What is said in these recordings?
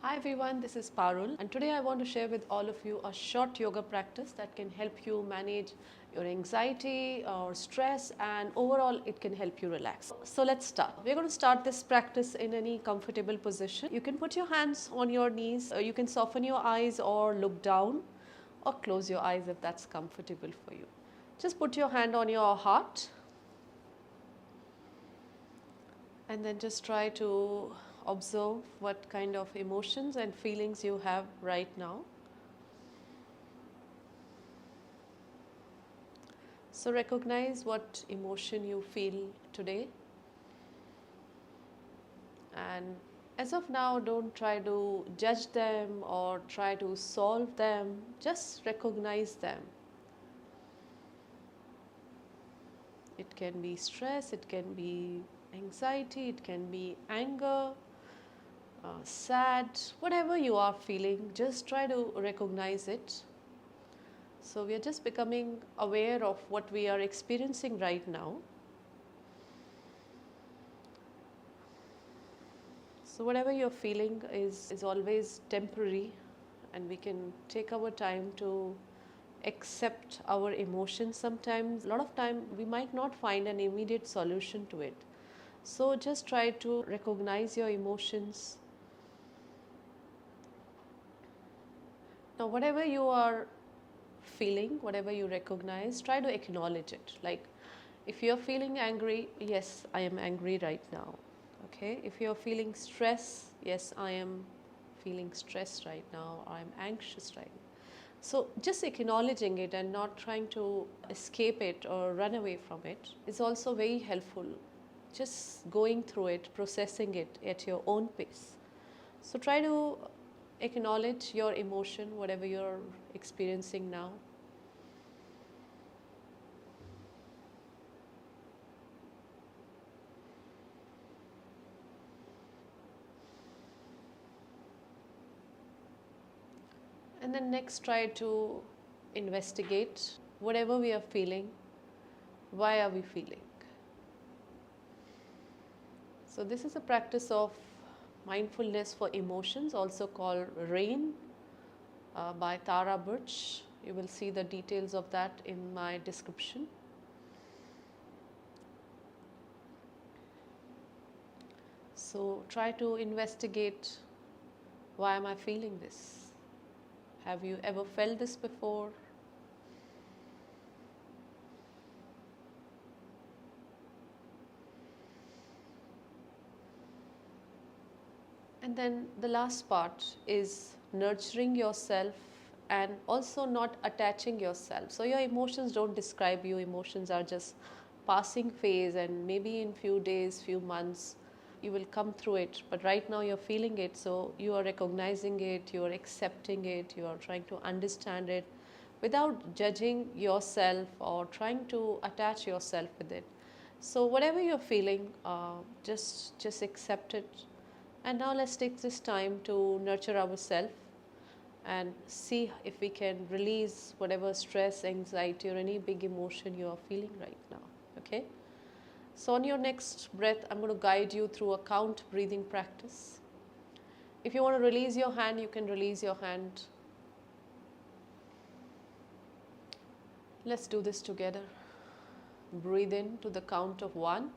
Hi everyone, this is Parul and today I want to share with all of you a short yoga practice that can help you manage your anxiety or stress, and overall it can help you relax. So let's start. We're going to start this practice in any comfortable position. You can put your hands on your knees, you can soften your eyes or look down or close your eyes if that's comfortable for you. Just put your hand on your heart and then just try to observe what kind of emotions and feelings you have right now. So recognize what emotion you feel today, and as of now don't try to judge them or try to solve them, just recognize them. It can be stress, it can be anxiety, it can be anger, sad, whatever you are feeling, just try to recognize it. So we are just becoming aware of what we are experiencing right now. So whatever you're feeling is always temporary, and we can take our time to accept our emotions. Sometimes, a lot of time, we might not find an immediate solution to it. So just try to recognize your emotions. Now, whatever you are feeling, whatever you recognize, try to acknowledge it. Like if you're feeling angry, yes, I am angry right now. Okay, if you're feeling stress, yes, I am feeling stressed right now, or I'm anxious right now. So just acknowledging it and not trying to escape it or run away from it is also very helpful. Just going through it, processing it at your own pace. So try to acknowledge your emotion, whatever you're experiencing now. And then next try to investigate whatever we are feeling, why are we feeling? So this is a practice of mindfulness for emotions, also called RAIN, by Tara Birch. You will see the details of that in my description. So try to investigate, why am I feeling this? Have you ever felt this before? And then the last part is nurturing yourself and also not attaching yourself. So your emotions don't describe you. Emotions are just passing phase, and maybe in few days, few months, you will come through it. But right now you're feeling it, so you are recognizing it, you are accepting it, you are trying to understand it without judging yourself or trying to attach yourself with it. So whatever you're feeling, just accept it. And now let's take this time to nurture ourselves and see if we can release whatever stress, anxiety, or any big emotion you are feeling right now. Okay? So on your next breath, I'm going to guide you through a count breathing practice. If you want to release your hand, you can release your hand. Let's do this together. Breathe in to the count of 1.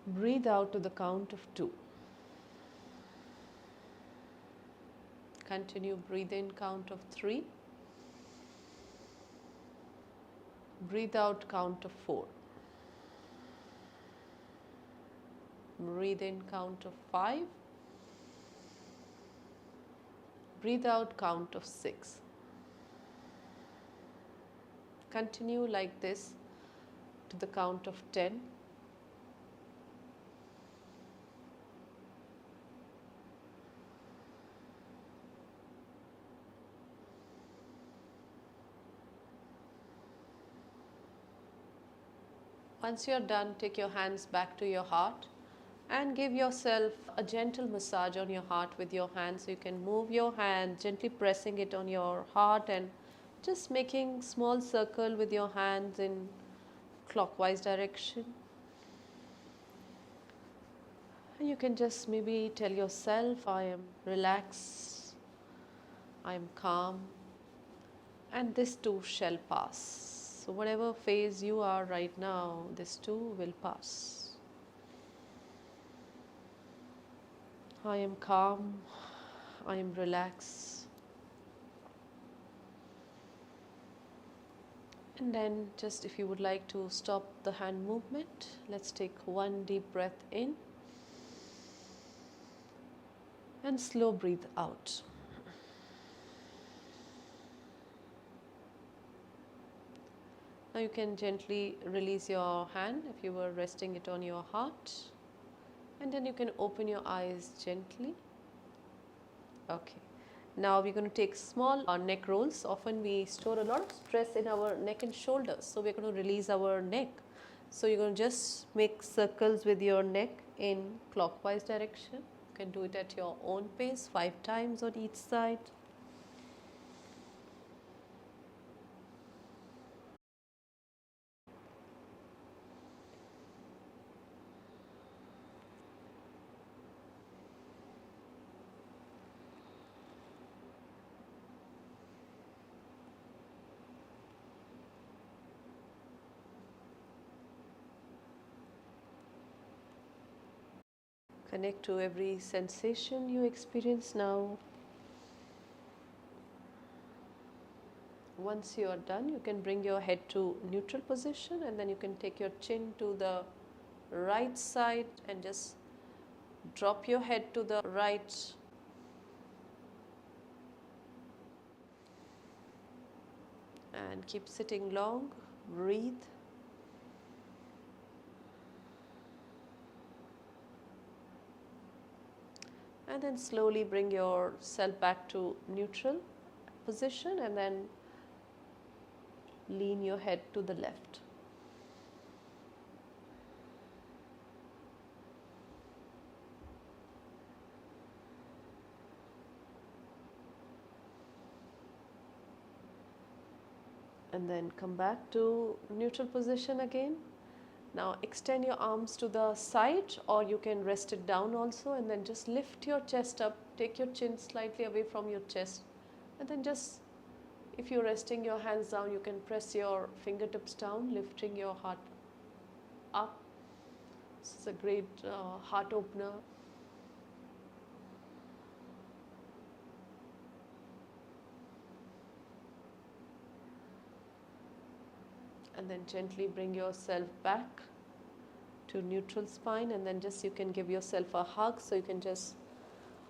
Breathe out to the count of 2. Continue, breathe in, count of 3. Breathe out, count of 4. Breathe in, count of 5. Breathe out, count of 6. Continue like this to the count of 10. Once you are done, take your hands back to your heart and give yourself a gentle massage on your heart with your hands. So you can move your hand, gently pressing it on your heart and just making small circle with your hands in clockwise direction. And you can just maybe tell yourself, I am relaxed, I am calm, and this too shall pass. So whatever phase you are right now, this too will pass. I am calm, I am relaxed. And then just if you would like to stop the hand movement, let's take one deep breath in and slow breathe out. Now you can gently release your hand if you were resting it on your heart, and then you can open your eyes gently. Okay. Now we're going to take small neck rolls. Often we store a lot of stress in our neck and shoulders, so we're going to release our neck. So you're going to just make circles with your neck in clockwise direction. You can do it at your own pace, 5 times on each side. Connect to every sensation you experience now. Once you are done, you can bring your head to neutral position, and then you can take your chin to the right side and just drop your head to the right. And keep sitting long. Breathe. And then slowly bring yourself back to neutral position, and then lean your head to the left. And then come back to neutral position again. Now extend your arms to the side, or you can rest it down also, and then just lift your chest up. Take your chin slightly away from your chest, and then just, if you're resting your hands down, you can press your fingertips down, lifting your heart up. This is a great heart opener. And then gently bring yourself back to neutral spine, and then just you can give yourself a hug. So you can just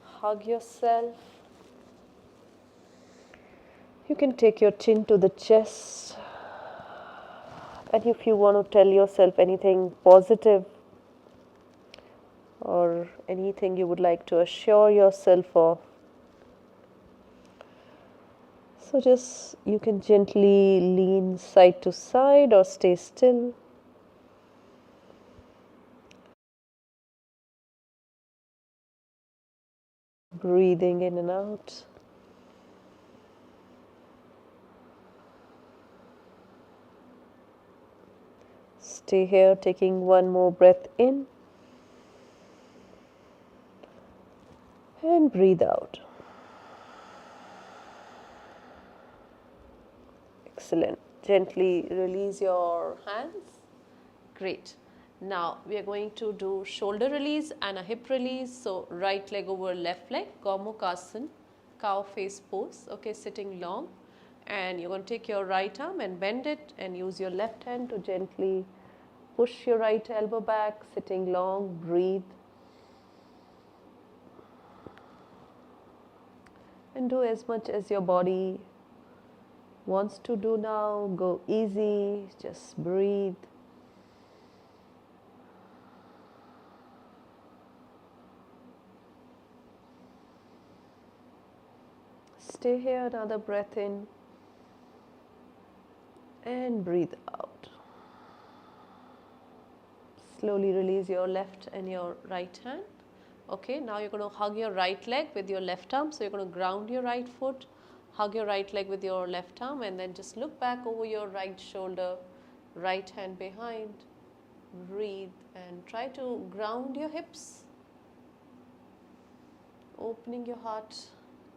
hug yourself. You can take your chin to the chest, and if you want to tell yourself anything positive or anything you would like to assure yourself of, so just you can gently lean side to side or stay still. Breathing in and out. Stay here, taking one more breath in and breathe out. Excellent. Gently release your hands. Great. Now we are going to do shoulder release and a hip release. So right leg over left leg, Gomukhasana, cow face pose. Okay, sitting long, and you're going to take your right arm and bend it, and use your left hand to gently push your right elbow back, sitting long. Breathe. And do as much as your body wants to do now. Go easy, just breathe. Stay here, another breath in and breathe out. Slowly release your left and your right hand. Okay, now you're going to hug your right leg with your left arm. So you're going to ground your right foot, hug your right leg with your left arm, and then just look back over your right shoulder, right hand behind. Breathe and try to ground your hips. opening your heart,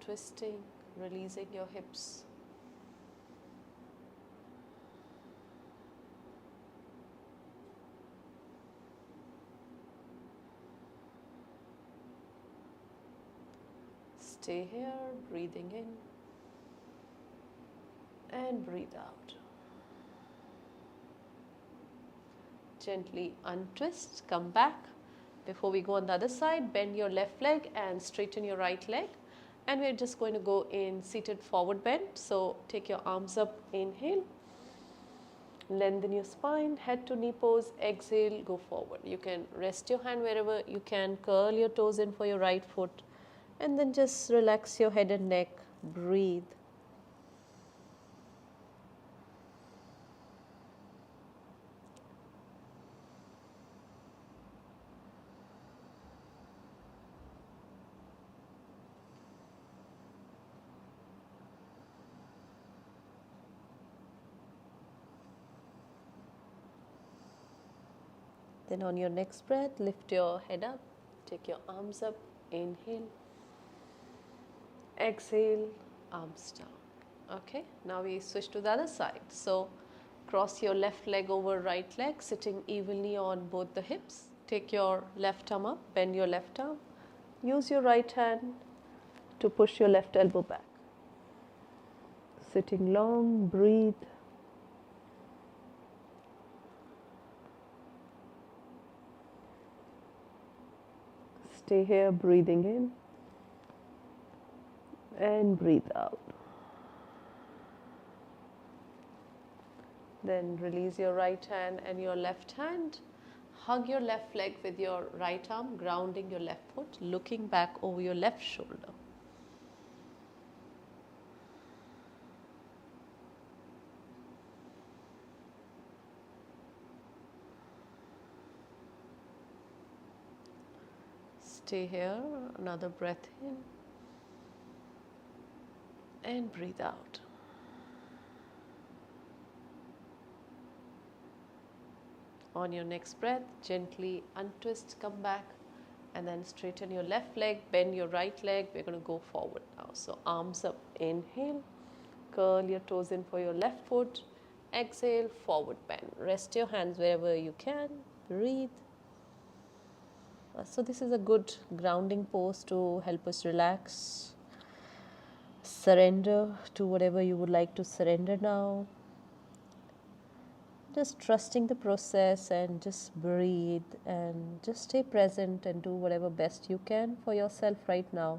twisting, releasing your hips. Stay here, breathing in and breathe out. Gently untwist, come back. Before we go on the other side, bend your left leg and straighten your right leg. And we're just going to go in seated forward bend. So take your arms up, inhale. Lengthen your spine, head to knee pose, exhale, go forward. You can rest your hand wherever you can, curl your toes in for your right foot. And then just relax your head and neck, breathe. Then on your next breath, lift your head up, take your arms up, inhale, exhale, arms down. Okay, now we switch to the other side. So cross your left leg over right leg, sitting evenly on both the hips. Take your left arm up, bend your left arm. Use your right hand to push your left elbow back. Sitting long, breathe. Stay here, breathing in and breathe out. Then release your right hand and your left hand. Hug your left leg with your right arm, grounding your left foot, looking back over your left shoulder. Stay here, another breath in and breathe out. On your next breath, gently untwist, come back and then straighten your left leg, bend your right leg. We're going to go forward now. So arms up, inhale, curl your toes in for your left foot, exhale, forward bend. Rest your hands wherever you can, breathe. So this is a good grounding pose to help us relax, surrender to whatever you would like to surrender now. Just trusting the process and just breathe and just stay present and do whatever best you can for yourself right now.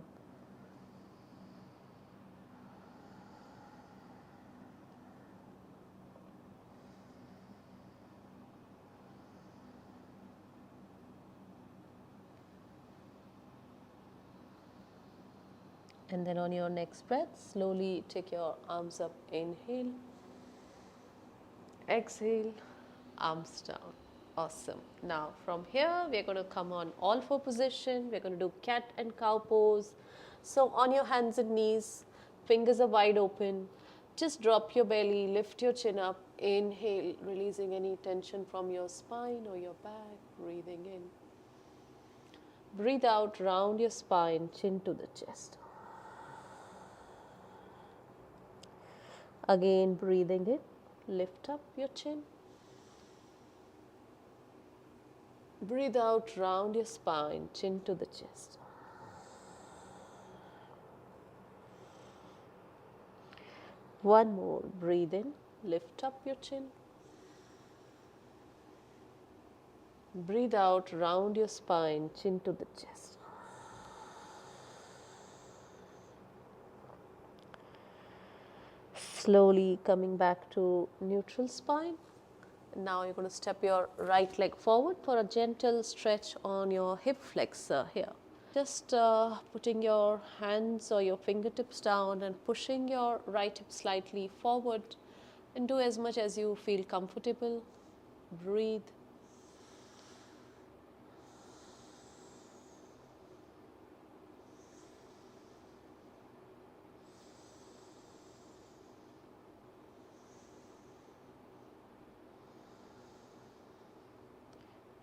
And then on your next breath, slowly take your arms up, inhale, exhale, arms down. Awesome. Now from here, we're going to come on all four position. We're going to do cat and cow pose. So on your hands and knees, fingers are wide open. Just drop your belly, lift your chin up, inhale, releasing any tension from your spine or your back, breathing in. Breathe out, round your spine, chin to the chest. Again, breathing in, lift up your chin. Breathe out, round your spine, chin to the chest. One more, breathe in, lift up your chin. Breathe out, round your spine, chin to the chest. Slowly coming back to neutral spine. Now you're going to step your right leg forward for a gentle stretch on your hip flexor here. Just putting your hands or your fingertips down and pushing your right hip slightly forward, and do as much as you feel comfortable. Breathe.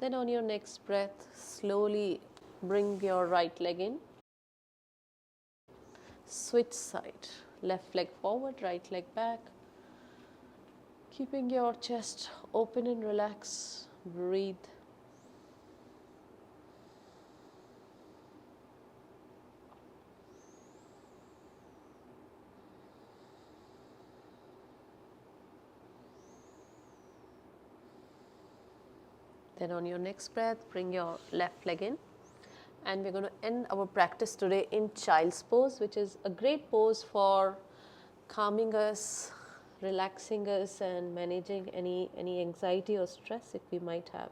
Then on your next breath, slowly bring your right leg in Switch side. Left leg forward, right leg back. Keeping your chest open and relaxed. Breathe. Then on your next breath, bring your left leg in. And we're going to end our practice today in child's pose, which is a great pose for calming us, relaxing us, and managing any anxiety or stress if we might have.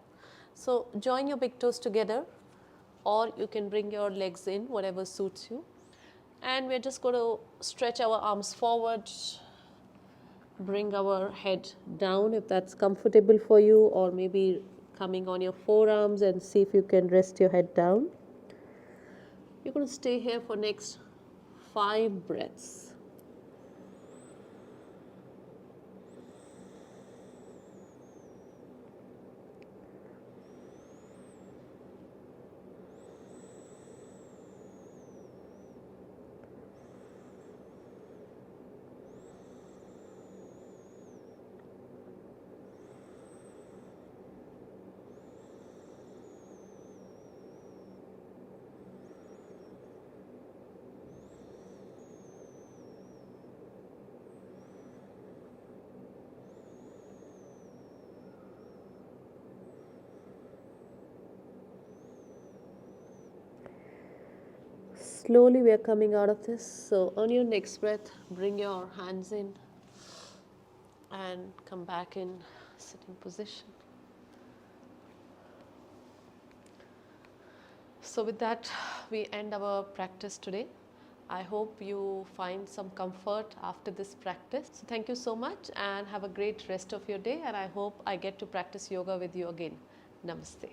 So join your big toes together, or you can bring your legs in, whatever suits you. And we're just going to stretch our arms forward, bring our head down if that's comfortable for you, or maybe coming on your forearms and see if you can rest your head down. You're going to stay here for next 5 breaths. Slowly we are coming out of this. So on your next breath, bring your hands in and come back in sitting position. So with that, we end our practice today. I hope you find some comfort after this practice. So thank you so much and have a great rest of your day, and I hope I get to practice yoga with you again. Namaste.